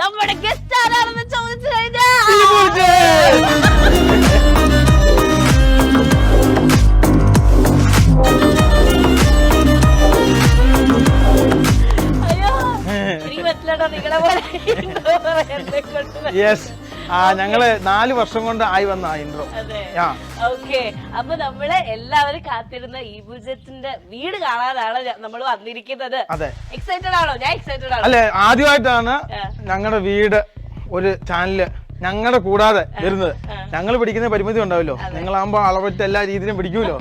നമ്മുടെ ഗസ്റ്റ് ആരാണെന്ന് ചോദിച്ചു കഴിഞ്ഞാൽ ഞങ്ങള് 4 വർഷം കൊണ്ട് ആയി വന്ന ഇൻട്രോ. ഓക്കെ, അപ്പൊ നമ്മള് എല്ലാവരും കാത്തിരുന്ന ഈ ബുജറ്റിന്റെ വീട് കാണാനാണ് നമ്മൾ വന്നിരിക്കുന്നത്. എക്സൈറ്റഡ് ആണോ? ഞാൻ എക്സൈറ്റഡ് ആണ്. അല്ലെ, ആദ്യമായിട്ടാണ് ഞങ്ങളുടെ വീട് ഒരു ചാനല് ഞങ്ങളുടെ കൂടാതെ വരുന്നത്. ഞങ്ങൾ പിടിക്കുന്ന പരിമിതി ഉണ്ടാവല്ലോ, നിങ്ങളാകുമ്പോ അളവറ്റ എല്ലാ രീതിയിലും പിടിക്കൂലോ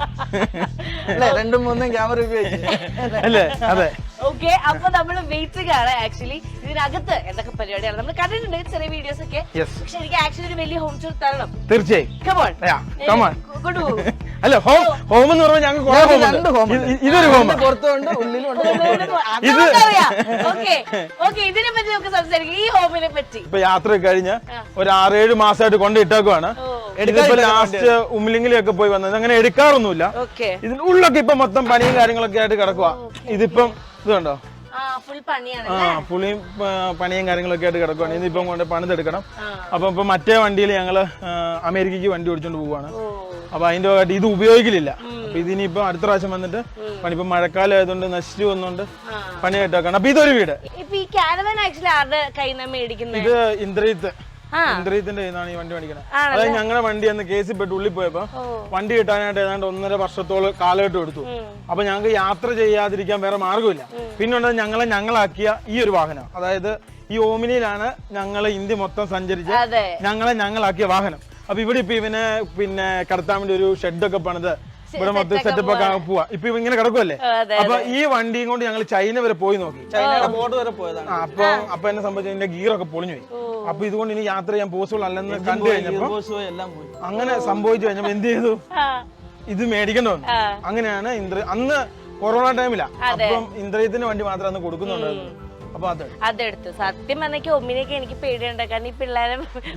അല്ലെ, 2-3 ക്യാമറ അല്ലേ? അതെ. ഓക്കെ, അപ്പൊ നമ്മള് വെയിറ്റിംഗ് ആണ്. ആക്ച്വലി ഇതിനകത്ത് എന്തൊക്കെ പരിപാടിയാണ് നമ്മൾ കണ്ടിട്ടുണ്ട്, ചെറിയ വീഡിയോസ് ഒക്കെ. പക്ഷെ എനിക്ക് ആക്ച്വലി ഒരു വലിയ ഹോം ടൂർ തരണം. തീർച്ചയായും. കൊണ്ടുപോകും. അല്ല, ഹോം എന്ന് പറഞ്ഞാൽ ഞങ്ങൾക്ക് ഇതൊരു ഹോം, പുറത്തുണ്ട് ഉള്ളിലും. ഇതിനെ പറ്റി നമുക്ക് സംസാരിക്കാം, ഈ ഹോമിനെ പറ്റി. ഇപ്പൊ യാത്ര കഴിഞ്ഞ് ഒരു 6-7 മാസമായിട്ട് കൊണ്ടിട്ടേക്കുവാണ്. ഇതിപ്പോ ലാസ്റ്റ് ഉമ്മിലിങ്ങിലൊക്കെ പോയി വന്നത്, അങ്ങനെ എടുക്കാറൊന്നുമില്ല. ഇതിന്റെ ഉള്ളൊക്കെ ഇപ്പൊ മൊത്തം പണിയും കാര്യങ്ങളൊക്കെ ആയിട്ട് കിടക്കുക. ഇതിപ്പം ഇത് കണ്ടോ, പുളിയും പണിയും കാര്യങ്ങളൊക്കെ ആയിട്ട് കിടക്കുവാണ്. ഇതിപ്പം കൊണ്ട് പണിതെടുക്കണം. അപ്പൊ ഇപ്പൊ മറ്റേ വണ്ടിയിൽ ഞങ്ങള് അമേരിക്കക്ക് വണ്ടി ഓടിച്ചോണ്ട് പോവാണ്. അപ്പൊ അതിന്റെ ഭാഗമായിട്ട് ഇത് ഉപയോഗിക്കലില്ല. അപ്പൊ ഇതിനിപ്പോ അടുത്ത പ്രാവശ്യം വന്നിട്ട് പണി, ഇപ്പൊ മഴക്കാലം ആയതുകൊണ്ട് നശിച്ചു വന്നോണ്ട് പണിയായിട്ട് വെക്കണം. അപ്പൊ ഇതൊരു വീട്. ഇത് ഇന്ദ്രീത്തിന്റെ ഈ വണ്ടി മേടിക്കണേ. അതായത് ഞങ്ങളുടെ വണ്ടി അന്ന് കേസിൽ പെട്ട് ഉള്ളിൽ പോയപ്പോ വണ്ടി കിട്ടാനായിട്ട് ഏതാണ്ട് 1.5 വർഷത്തോളം കാലഘട്ടം എടുത്തു. അപ്പൊ ഞങ്ങൾക്ക് യാത്ര ചെയ്യാതിരിക്കാൻ വേറെ മാർഗമില്ല. പിന്നെ ഞങ്ങളാക്കിയ ഈ ഒരു വാഹനം, അതായത് ഈ ഓമിനിയിലാണ് ഞങ്ങള് ഇന്ത്യ മൊത്തം സഞ്ചരിച്ച് ഞങ്ങളാക്കിയ വാഹനം. അപ്പൊ ഇവിടെ ഇപ്പൊ ഇവനെ പിന്നെ കടത്താൻ വേണ്ടി ഒരു ഷെഡൊക്കെ പണിത് ഇവിടെ മൊത്തം സെറ്റപ്പ് ഒക്കെ പോവാ. ഇപ്പൊ ഇങ്ങനെ കിടക്കുമല്ലേ. അപ്പൊ ഈ വണ്ടിയും കൊണ്ട് ഞങ്ങൾ ചൈന വരെ പോയി നോക്കി, ചൈനയുടെ ബോർഡർ വരെ പോയതാണ്. അപ്പൊ എന്നെ സംബന്ധിച്ച് എന്റെ ഗിയറൊക്കെ പൊളിഞ്ഞു പോയി. അപ്പൊ ഇതുകൊണ്ട് ഇനി യാത്ര ചെയ്യാൻ പോസിബിൾ അല്ലെന്ന് കണ്ടു കഴിഞ്ഞപ്പോ, അങ്ങനെ സംഭവിച്ചു കഴിഞ്ഞപ്പോ എന്ത് ചെയ്തു, ഇത് മേടിക്കേണ്ടി വന്നു. അങ്ങനെയാണ് അന്ന് കൊറോണ ടൈമിലാ. അപ്പം ഇന്ദ്രജിത്തിന്റെ വണ്ടി മാത്രം അന്ന് കൊടുക്കുന്നുണ്ടായിരുന്നു. അപ്പൊ അതെടുത്തു. സത്യം പറഞ്ഞ ഒമ്മിനൊക്കെ എനിക്ക് പേടിയുണ്ട്, കാരണം ഈ പിള്ളേരെ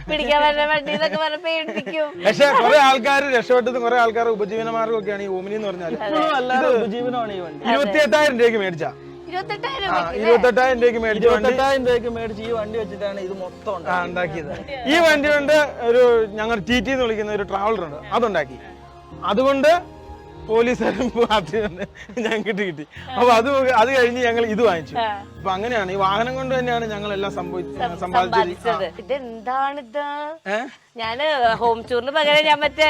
പിടിക്കാൻ വരുന്ന വണ്ടി എന്നൊക്കെ പറഞ്ഞ പേടിപ്പിക്കും. പക്ഷെ കുറെ ആൾക്കാർ രക്ഷപ്പെട്ടതും കുറെ ആൾക്കാർ ഉപജീവന മാർഗമൊക്കെയാണ് ഈ ഓമിനി എന്ന് പറഞ്ഞാൽ. ഉപജീവനമാണ് ഈ വണ്ടി. 28,000 രൂപയ്ക്ക് മേടിച്ച 28,000 രൂപയ്ക്ക് മേടിച്ച് ഈ വണ്ടി വെച്ചിട്ടാണ് ഇത് മൊത്തം ഉണ്ടാക്കിയത്. ഈ വണ്ടി കൊണ്ട് ഒരു ഞങ്ങൾ TT എന്ന് വിളിക്കുന്ന ഒരു ട്രാവലർ ഉണ്ട്, അതുണ്ടാക്കി. അതുകൊണ്ട് പോലീസുകാരും ഞങ്ങൾക്ക് കിട്ടി. അപ്പൊ അത് കഴിഞ്ഞ് ഞങ്ങൾ ഇത് വാങ്ങിച്ചു. അപ്പൊ അങ്ങനെയാണ്, ഈ വാഹനം കൊണ്ട് തന്നെയാണ് ഞങ്ങൾ എല്ലാം സമ്പാദിച്ചത്. ഇതെന്താണിത്? ഞാന് ഹോം ടൂറിന് പകരം ഞാൻ മറ്റേ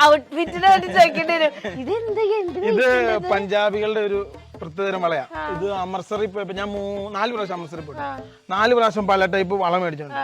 ഔട്ട്ഫിറ്റിനെ വേണ്ടി ചോദിക്കേണ്ടി വരും. ഇത് പഞ്ചാബികളുടെ ഒരു പ്രത്യേകതരം വളയാ. ഇത് അമൃത്സറിൽ പോയപ്പോ ഞാൻ 4 പ്രാവശ്യം അമൃത്സറിൽ പോയി, 4 പ്രാവശ്യം പല ടൈപ്പ് വള മേടിച്ചോണ്ട്.